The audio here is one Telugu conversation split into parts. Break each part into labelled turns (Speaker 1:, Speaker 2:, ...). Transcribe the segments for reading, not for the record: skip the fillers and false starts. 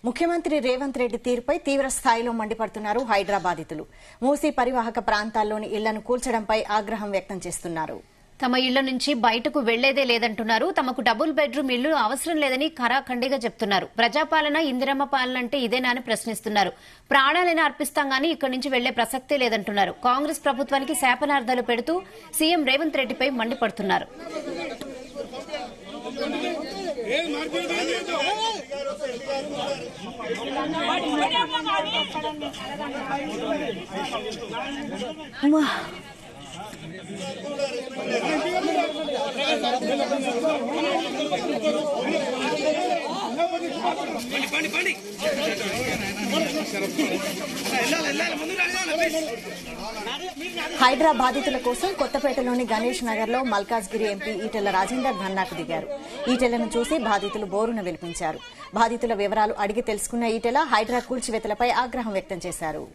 Speaker 1: ముఖ్యమంత్రి రేవంత్ రెడ్డి తీరుపై తీవ్ర స్థాయిలో మండిపడుతున్నారు హైడ్రా బాధితులు. మూసీ పరివాహక ప్రాంతాల్లోని ఇళ్లను కూల్చడంపై ఆగ్రహం వ్యక్తం చేస్తున్నారు.
Speaker 2: తమ ఇళ్ల నుంచి బయటకు వెళ్లేదే లేదంటున్నారు. తమకు డబుల్ బెడ్రూమ్ ఇళ్లు అవసరం లేదని ఖరాఖండిగా చెప్తున్నారు. ప్రజాపాలన, ఇందిరమ్మ పాలన అంటే ఇదేనా అని ప్రశ్నిస్తున్నారు. ప్రాణాలను అర్పిస్తాం గానీ ఇక్కడి నుంచి వెళ్లే ప్రసక్తే లేదంటున్నారు. కాంగ్రెస్ ప్రభుత్వానికి శాపనార్థాలు పెడుతూ సీఎం రేవంత్ రెడ్డిపై మండిపడుతున్నారు.
Speaker 1: హైడ్రా బాధితుల కోసం కొత్తపేటలోని గణేష్ నగర్ లో మల్కాజ్గిరి ఎంపీ ఈటెల రాజేందర్ ధర్నాకు దిగారు. ఈటెలను చూసి బాధితులు బోరున విలిపించారు. బాధితుల వివరాలు అడిగి తెలుసుకున్న ఈటెల హైడ్రా కూల్చివేతలపై ఆగ్రహం వ్యక్తం చేశారు.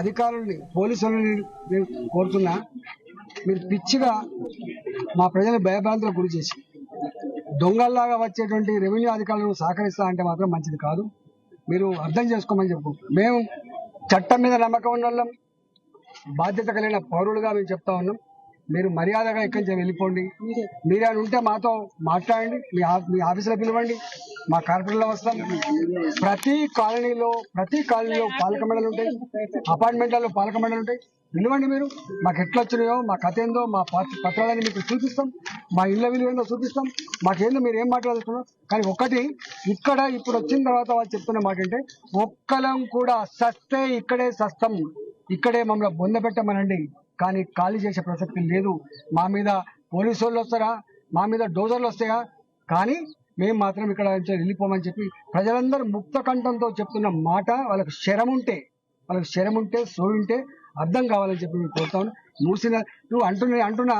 Speaker 3: అధికారుల్ని, పోలీసులని కోరుతున్నా, మీరు పిచ్చిగా మా ప్రజలు భయభ్రాంతులకు గురి చేసి దొంగల్లాగా వచ్చేటువంటి రెవెన్యూ అధికారులను సహకరిస్తా అంటే మాత్రం మంచిది కాదు. మీరు అర్థం చేసుకోమని చెప్పు. మేము చట్టం మీద నమ్మకం ఉన్న వాళ్ళం, బాధ్యత కలిగిన పౌరులుగా మేము చెప్తా ఉన్నాం. మీరు మర్యాదగా ఇక్కడి నుంచి వెళ్ళిపోండి. మీరేమైనా ఉంటే మాతో మాట్లాడండి, మీ ఆఫీసులో పిలవండి, మా కార్పొరేట్లో వస్తాం. ప్రతి కాలనీలో పాలక మండలి ఉంటాయి, అపార్ట్మెంట్లలో పాలక మండలి ఉంటాయి. పిలవండి. మీరు మాకు ఎట్లా వచ్చినాయో, మా కథ ఏందో, మా పత్రాలని మీకు చూపిస్తాం, మా ఇళ్ల విలువ ఏందో చూపిస్తాం. మాకేందో మీరు ఏం మాట్లాడుతున్నారు. కానీ ఒకటి, ఇక్కడ ఇప్పుడు వచ్చిన తర్వాత వాళ్ళు చెప్తున్న మాట అంటే, ఒక్కలం కూడా సస్తే ఇక్కడే సస్తం, ఇక్కడే మమ్మల్ని బొందపెట్టమనండి, కానీ ఖాళీ చేసే ప్రసక్తి లేదు. మా మీద పోలీసు వాళ్ళు వస్తారా, మా మీద డోజర్లు వస్తాయా, కానీ మేము మాత్రం ఇక్కడ వెళ్ళిపోమని చెప్పి ప్రజలందరూ ముక్త కంఠంతో చెప్తున్న మాట వాళ్ళకి శరం ఉంటే సోయుంటే అర్థం కావాలని చెప్పి మేము కోరుతాను. మూసిన నువ్వు అంటున్నా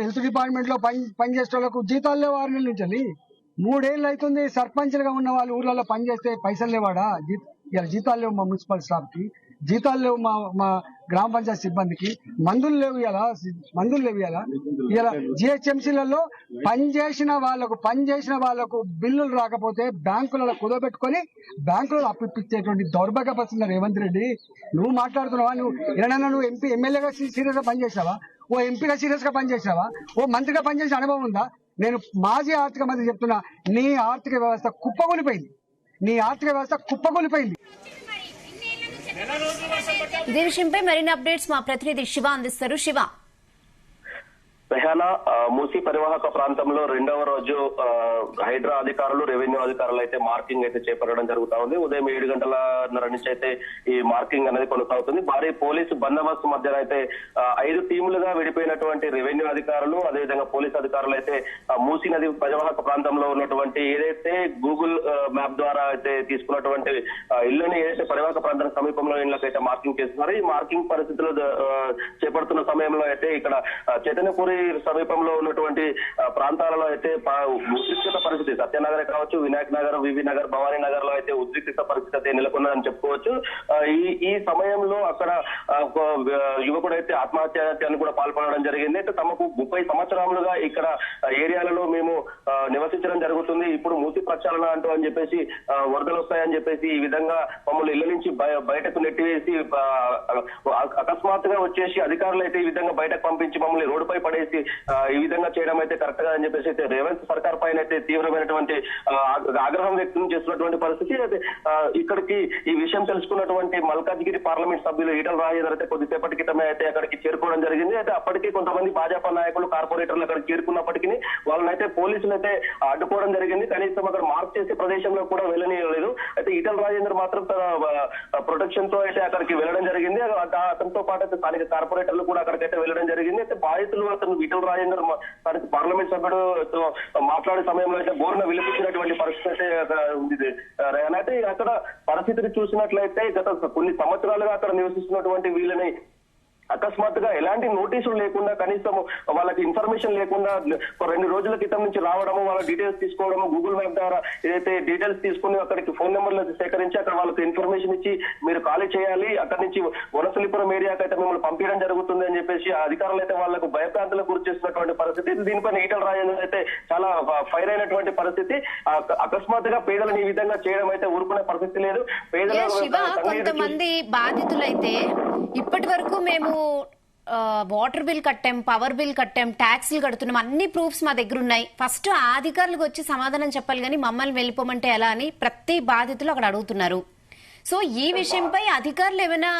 Speaker 3: హెల్త్ డిపార్ట్మెంట్ లో పనిచేసే వాళ్ళకు జీతాలు లేవు. 6 నెలల నుంచి 3 ఏళ్ళు అవుతుంది. సర్పంచ్లుగా ఉన్న వాళ్ళు ఊర్లలో పనిచేస్తే పైసలు లేవాడా? ఇలా జీతాలు లేవు మా మున్సిపల్ స్టాఫ్ కి, జీతాలు లేవు మా గ్రామ పంచాయతీ సిబ్బందికి, మందులు లేవు ఇలా జిహెచ్ఎంసీలలో పనిచేసిన వాళ్లకు బిల్లులు రాకపోతే బ్యాంకులలో కుదోబెట్టుకొని బ్యాంకులలో అప్పిచ్చేటువంటి దౌర్భాగ్య పరిస్థితి రేవంత్ రెడ్డి. నువ్వు మాట్లాడుతున్నావా? నువ్వు ఎమ్మెల్యేగా సీరియస్ గా పనిచేసావా? ఓ ఎంపీగా సీరియస్ గా పనిచేసావా? ఓ మంత్రిగా పనిచేసిన అనుభవం ఉందా? నేను మాజీ ఆర్థిక మంత్రి చెప్తున్నా, నీ ఆర్థిక వ్యవస్థ కుప్పగొలిపోయింది.
Speaker 2: ఇదే విషయంపై మరిన్ని అప్డేట్స్ మా ప్రతినిధి శివ అందిస్తారు. శివ,
Speaker 4: రెహానా, మూసీ పరివాహక ప్రాంతంలో 2వ రోజు హైడ్రా అధికారులు, రెవెన్యూ అధికారులు అయితే మార్కింగ్ అయితే చేపట్టడం జరుగుతా ఉంది. ఉదయం 7 గంటల నుంచి అయితే ఈ మార్కింగ్ అనేది కొనసాగుతుంది. భారీ పోలీసు బందోబస్తు మధ్య అయితే 5 టీములుగా విడిపోయినటువంటి రెవెన్యూ అధికారులు, అదేవిధంగా పోలీసు అధికారులు అయితే మూసీ నది పరివాహక ప్రాంతంలో ఉన్నటువంటి ఏదైతే గూగుల్ మ్యాప్ ద్వారా అయితే తీసుకున్నటువంటి ఇళ్లని ఏదైతే పరివాహక ప్రాంతానికి సమీపంలో ఇళ్లకైతే మార్కింగ్ చేస్తున్నారు. ఈ మార్కింగ్ పరిస్థితులు చేపడుతున్న సమయంలో అయితే ఇక్కడ చైతన్యపురి సమీపంలో ఉన్నటువంటి ప్రాంతాలలో అయితే ఉద్రిక్తత పరిస్థితి, సత్యనగర్ కావచ్చు, వినాయక్ నగర్, వివి నగర్, భవానీ నగర్ లో అయితే ఉద్రిక్తత పరిస్థితి అయితే నెలకొన్నదని చెప్పుకోవచ్చు. ఈ సమయంలో అక్కడ యువకుడు అయితే ఆత్మహత్యాన్ని కూడా పాల్పడడం జరిగింది. అయితే తమకు 30 సంవత్సరాలుగా ఇక్కడ ఏరియాలలో మేము నివసించడం జరుగుతుంది, ఇప్పుడు మూసి ప్రక్షాళన అంటూ అని చెప్పేసి వరదలు వస్తాయని చెప్పేసి ఈ విధంగా మమ్మల్ని ఇళ్ల నుంచి బయటకు నెట్టివేసి అకస్మాత్తుగా వచ్చేసి అధికారులు అయితే ఈ విధంగా బయటకు పంపించి మమ్మల్ని రోడ్డుపై పడేసి ఈ విధంగా చేయడం అయితే కరెక్ట్ గా అని చెప్పేసి అయితే రేవంత్ సర్కార్ పైన అయితే తీవ్రమైనటువంటి ఆగ్రహం వ్యక్తం చేస్తున్నటువంటి పరిస్థితి. అయితే ఇక్కడికి ఈ విషయం తెలుసుకున్నటువంటి మల్కాజ్గిరి పార్లమెంట్ సభ్యులు ఈటెల రాజేందర్ అయితే కొద్దిసేపటి క్రితమే అయితే అక్కడికి చేరుకోవడం జరిగింది. అయితే అప్పటికీ కొంతమంది భాజపా నాయకులు, కార్పొరేటర్లు అక్కడికి చేరుకున్నప్పటికీ వాళ్ళనైతే పోలీసులు అయితే అడ్డుకోవడం జరిగింది. కనీసం అక్కడ మార్క్ చేసే ప్రదేశంలో కూడా వెళ్ళనీయలేదు. అయితే ఈటెల రాజేందర్ మాత్రం తన ప్రొటెక్షన్ తో అయితే అక్కడికి వెళ్ళడం జరిగింది. అతనితో పాటు అయితే స్థానిక కార్పొరేటర్లు కూడా అక్కడికైతే వెళ్ళడం జరిగింది. అయితే బాధితులు అతను ఈటెల రాజేందర్ పార్లమెంట్ సభ్యుడు మాట్లాడే సమయంలో అయితే బోరున విలిపించినటువంటి పరిస్థితి అయితే ఉంది. అయితే అక్కడ పరిస్థితిని చూసినట్లయితే గత కొన్ని సంవత్సరాలుగా అక్కడ నివసిస్తున్నటువంటి వీళ్ళని అకస్మాత్తుగా ఎలాంటి నోటీసులు లేకుండా కనీసం వాళ్ళకి ఇన్ఫర్మేషన్ లేకుండా 2 రోజుల క్రితం నుంచి రావడము, వాళ్ళ డీటెయిల్స్ తీసుకోవడము, గూగుల్ మ్యాప్ ద్వారా ఏదైతే డీటెయిల్స్ తీసుకుని అక్కడికి ఫోన్ నెంబర్లు సేకరించి అక్కడ వాళ్ళకి ఇన్ఫర్మేషన్ ఇచ్చి మీరు ఖాళీ చేయాలి, అక్కడి నుంచి వనసలిపురం ఏరియాకి అయితే మిమ్మల్ని పంపించడం జరుగుతుంది అని చెప్పేసి అధికారులు అయితే వాళ్ళకు భయప్రాంతాలకు గురి చేస్తున్నటువంటి పరిస్థితి. దీనిపైన ఈటల రాజేందర్ అయితే చాలా ఫైర్ అయినటువంటి పరిస్థితి. అకస్మాత్తుగా పేదలను ఈ విధంగా చేయడం అయితే ఊరుకునే పరిస్థితి లేదు.
Speaker 2: కొంతమంది బాధితులైతే ఇప్పటి వరకు మేము వాటర్ బిల్ కట్టాం, పవర్ బిల్ కట్టాం, ట్యాక్స్లు కడుతున్నాం, అన్ని ప్రూఫ్స్ మా దగ్గర ఉన్నాయి, ఫస్ట్ ఆ అధికారులకు వచ్చి సమాధానం చెప్పాలి కానీ మమ్మల్ని వెళ్ళిపోమంటే ఎలా అని ప్రతి బాధితులు అక్కడ అడుగుతున్నారు. సో ఈ విషయంపై అధికారులు ఏమైనా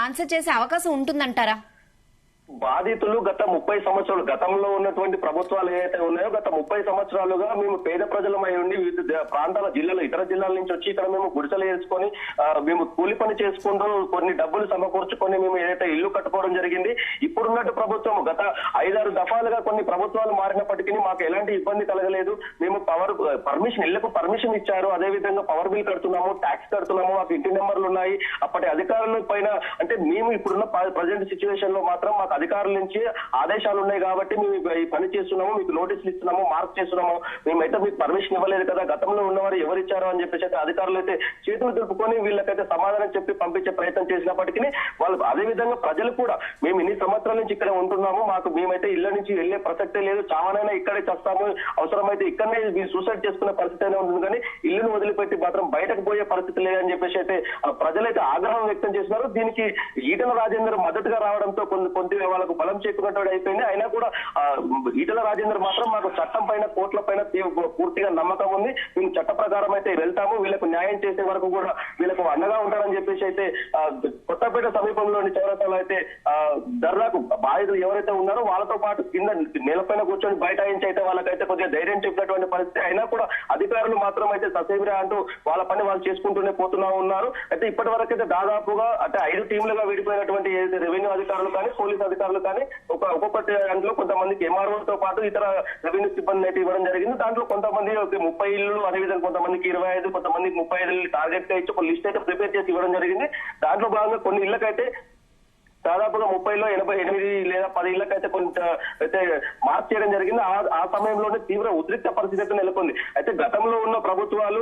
Speaker 2: ఆన్సర్ చేసే అవకాశం ఉంటుందంటారా?
Speaker 4: బాధితులు గత 30 సంవత్సరాలు గతంలో ఉన్నటువంటి ప్రభుత్వాలు ఏవైతే ఉన్నాయో గత 30 సంవత్సరాలుగా మేము పేద ప్రజలమై ఉండి వివిధ ప్రాంతాల జిల్లాలు ఇతర జిల్లాల నుంచి వచ్చి ఇక్కడ మేము గుడిసెలు వేసుకొని మేము కూలి పని చేసుకుంటూ కొన్ని డబ్బులు సమకూర్చుకొని మేము ఏదైతే ఇల్లు కట్టుకోవడం జరిగింది. ఇప్పుడున్నట్టు ప్రభుత్వం గత 5-6 దఫాలుగా కొన్ని ప్రభుత్వాలు మారినప్పటికీ మాకు ఎలాంటి ఇబ్బంది కలగలేదు. మేము ఇళ్లకు పర్మిషన్ ఇచ్చారు, అదే విధంగా పవర్ బిల్ కడుతున్నాము, ట్యాక్స్ కడుతున్నాము, మాకు ఇంటి నెంబర్లు ఉన్నాయి. అప్పటి అధికారుల పైన అంటే మేము ఇప్పుడున్న ప్రజెంట్ సిచ్యువేషన్ లో మాత్రం మాకు అధికారుల నుంచి ఆదేశాలు ఉన్నాయి కాబట్టి మేము ఈ పని చేస్తున్నాము, మీకు నోటీసులు ఇస్తున్నాము, మార్క్ చేస్తున్నాము, మేమైతే మీకు పర్మిషన్ ఇవ్వలేదు కదా, గతంలో ఉన్నవారు ఎవరు ఇచ్చారో అని చెప్పేసి అయితే అధికారులు అయితే చేతులు దులుపుకొని వీళ్ళకైతే సమాధానం చెప్పి పంపించే ప్రయత్నం చేసినప్పటికీ వాళ్ళు అదే విధంగా ప్రజలు కూడా మేము ఇన్ని సంవత్సరాల నుంచి ఇక్కడ ఉంటున్నాము, మేమైతే ఇళ్ల నుంచి వెళ్లే ప్రసక్తే లేదు, చావనైనా ఇక్కడే చేస్తాము, అవసరమైతే ఇక్కడనే సూసైడ్ చేసుకునే పరిస్థితి అయినా ఉంటుంది కానీ ఇల్లును వదిలిపెట్టి మాత్రం బయటకు పోయే పరిస్థితి లేదని చెప్పేసి అయితే ప్రజలైతే ఆగ్రహం వ్యక్తం చేస్తున్నారు. దీనికి ఈటల రాజేందర్ మద్దతుగా రావడంతో కొంత వాళ్ళకు బలం చేకూరినట్టు అయిపోయింది. అయినా కూడా ఈటల రాజేందర్ మాత్రం మాకు చట్టం పైన కోర్టుల పైన పూర్తిగా నమ్మకం ఉంది, మేము చట్ట ప్రకారం అయితే వెళ్తాము, వీళ్ళకు న్యాయం చేసే వరకు కూడా వీళ్ళకు అండగా ఉంటారని చెప్పేసి అయితే కొత్తపేట సమీపంలోని చౌరస్తాలో అయితే ధర్నాకు బాధితులు ఎవరైతే ఉన్నారో వాళ్ళతో పాటు కింద నేలపైన కూర్చొని బైఠాయించి అయితే వాళ్ళకైతే కొద్దిగా ధైర్యం చెప్పినటువంటి పరిస్థితి. అయినా కూడా అధికారులు మాత్రం అయితే ససేమిరా అంటూ వాళ్ళ పని వాళ్ళు చేసుకుంటూనే పోతున్నా ఉన్నారు. అయితే ఇప్పటి వరకు అయితే దాదాపుగా అంటే 5 టీంలుగా విడిపోయినటువంటి రెవెన్యూ అధికారులు కానీ పోలీసు అధికారులు కానీ ఒక్కొక్కటి దాంట్లో కొంతమందికి ఎంఆర్ఓతో పాటు ఇతర రెవెన్యూ సిబ్బంది అయితే ఇవ్వడం జరిగింది. దాంట్లో కొంతమంది 30 ఇళ్లు, అదేవిధంగా కొంతమందికి 25, కొంతమందికి 35 టార్గెట్ గా ఇచ్చి ఒక లిస్ట్ అయితే ప్రిపేర్ చేసి ఇవ్వడం జరిగింది. దాంట్లో భాగంగా కొన్ని ఇళ్లకైతే దాదాపుగా 30లో 88 లేదా 10 ఇళ్లకైతే కొంత అయితే మార్క్ చేయడం జరిగింది. ఆ సమయంలోనే తీవ్ర ఉద్రిక్త పరిస్థితి అయితే నెలకొంది. అయితే గతంలో ఉన్న ప్రభుత్వాలు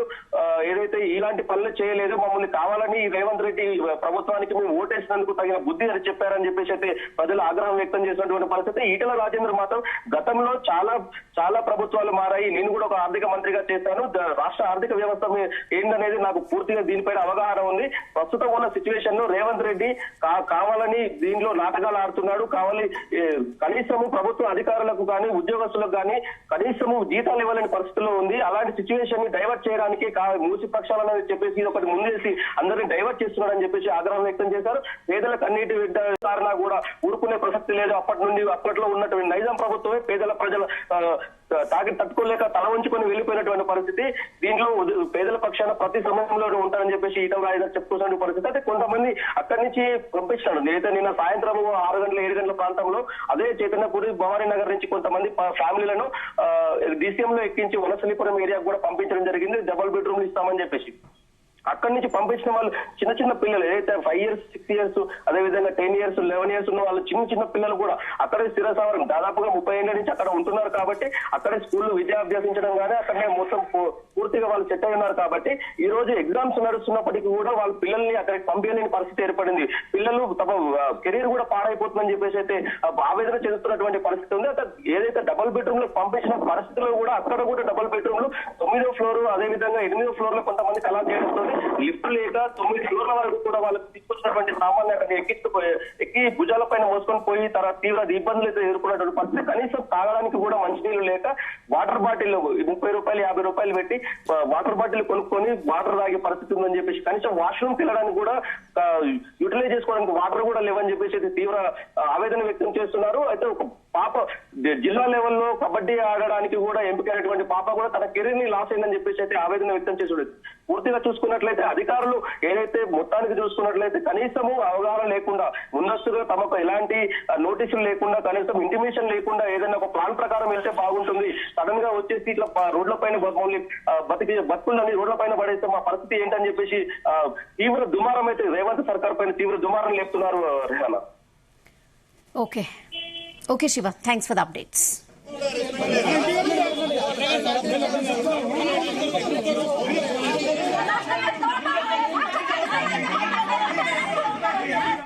Speaker 4: ఏదైతే ఇలాంటి పనులు చేయలేదు, మమ్మల్ని కావాలని రేవంత్ రెడ్డి ప్రభుత్వానికి మేము ఓటేసినందుకు తగిన బుద్ధి అని చెప్పారని చెప్పేసి అయితే ప్రజలు ఆగ్రహం వ్యక్తం చేసినటువంటి పరిస్థితి. ఈటల రాజేందర్ మాత్రం గతంలో చాలా ప్రభుత్వాలు మారాయి, నేను కూడా ఒక ఆర్థిక మంత్రిగా చేశాను, రాష్ట్ర ఆర్థిక వ్యవస్థ ఏంటనేది నాకు పూర్తిగా దీనిపైన అవగాహన ఉంది, ప్రస్తుతం ఉన్న సిచ్యువేషన్ లో రేవంత్ రెడ్డి కావాలని దీనిలో నాటకాలు ఆడుతున్నాడు, కావాలి కనీసము ప్రభుత్వ అధికారులకు కానీ ఉద్యోగస్తులకు కానీ కనీసము జీతాలు ఇవ్వలేని పరిస్థితిలో ఉంది. అలాంటి సిచ్యువేషన్ ని డైవర్ట్ చేయడానికి మూసి పక్షాలని చెప్పేసి ఒకటి ముందేసి అందరినీ డైవర్ట్ చేస్తున్నాడని చెప్పేసి ఆగ్రహం వ్యక్తం చేశారు. పేదలకు అన్నిటి కారణా కూడా ఊరుకునే ప్రసక్తి లేదు. అప్పట్లో ఉన్నటువంటి నైజాం ప్రభుత్వమే ప్రజల తట్టుకోలేక తల ఉంచుకొని వెళ్ళిపోయినటువంటి పరిస్థితి. దీంట్లో పేదల పక్షాన ప్రతి సమయంలో ఉంటారని చెప్పేసి ఈటల రాజేందర్ చెప్పుకోవాల్సిన పరిస్థితి. అయితే కొంతమంది అక్కడి నుంచి పంపించాడు. నేనైతే నిన్న సాయంత్రం 6 గంటల 7 గంటల ప్రాంతంలో అదే చైతన్యపురి భవానీ నగర్ నుంచి కొంతమంది ఫ్యామిలీలను DCM లో ఎక్కించి వనసలిపురం ఏరియాకు కూడా పంపించడం జరిగింది, డబుల్ బెడ్రూమ్లు ఇస్తామని చెప్పేసి. అక్కడి నుంచి పంపించిన వాళ్ళు చిన్న పిల్లలు ఏదైతే 5 years 6 years అదేవిధంగా 10 years 11 years ఉన్న వాళ్ళు చిన్న పిల్లలు కూడా అక్కడే స్థిరసావరం దాదాపుగా 30 ఏళ్ల నుంచి అక్కడ ఉంటున్నారు కాబట్టి అక్కడే స్కూల్లో విద్య అభ్యసించడం కానీ అక్కడనే మొత్తం పూర్తిగా వాళ్ళు సెట్ అయి ఉన్నారు కాబట్టి ఈ రోజు ఎగ్జామ్స్ నడుస్తున్నప్పటికీ కూడా వాళ్ళ పిల్లల్ని అక్కడికి పంపించలేని పరిస్థితి ఏర్పడింది. పిల్లలు తమ కెరీర్ కూడా పాడైపోతుందని చెప్పేసి అయితే ఆవేదన చెందుతున్నటువంటి పరిస్థితి ఉంది. ఏదైతే డబుల్ బెడ్రూమ్ లో పంపించిన పరిస్థితుల్లో కూడా అక్కడ కూడా డబుల్ బెడ్రూమ్లు 9వ ఫ్లోర్ అదేవిధంగా 8వ ఫ్లోర్ లో కొంతమంది అలా చేస్తుంది. లిఫ్ట్ లేక 9 ఫ్లోర్ల వరకు కూడా వాళ్ళకి తీసుకొచ్చినటువంటి సామాన్లు అక్కడ ఎక్కి భుజాల పైన మోసుకొని పోయి తీవ్ర ఇబ్బందులు అయితే ఎదుర్కొన్నటువంటి పరిస్థితి. కనీసం తాగడానికి కూడా మంచినీళ్ళు లేక వాటర్ బాటిల్ 30 రూపాయలు 50 రూపాయలు పెట్టి వాటర్ బాటిల్ కొనుక్కొని వాటర్ తాగే పరిస్థితి ఉందని చెప్పేసి కనీసం వాష్రూమ్ వెళ్ళడానికి కూడా యూటిలైజ్ చేసుకోవడానికి వాటర్ కూడా లేవని చెప్పేసి తీవ్ర ఆవేదన వ్యక్తం చేస్తున్నారు. అయితే ఒక పాప జిల్లా లెవెల్లో కబడ్డీ ఆడడానికి కూడా ఎంపికైనటువంటి పాప కూడా తన కెరీర్ ని లాస్ అయిందని చెప్పేసి అయితే ఆవేదన వ్యక్తం చేసి పూర్తిగా చూసుకున్నట్లయితే అధికారులు ఏదైతే మొత్తానికి చూసుకున్నట్లయితే కనీసము అవగాహన లేకుండా ముందస్తుగా తమకు ఎలాంటి నోటీసులు లేకుండా కనీసం ఇంటిమేషన్ లేకుండా ఏదైనా ఒక ప్లాన్ ప్రకారం వెళ్తే బాగుంటుంది, సడన్ గా వచ్చేసి ఇట్లా రోడ్ల పైన బతుకులని రోడ్ల పైన పడేస్తే మా పరిస్థితి ఏంటని చెప్పేసి తీవ్ర దుమారం అయితే రేవంత్ సర్కార్ పైన తీవ్ర దుమారం లేపుతున్నారు. Rehana
Speaker 2: okay Shiva, thanks for the updates.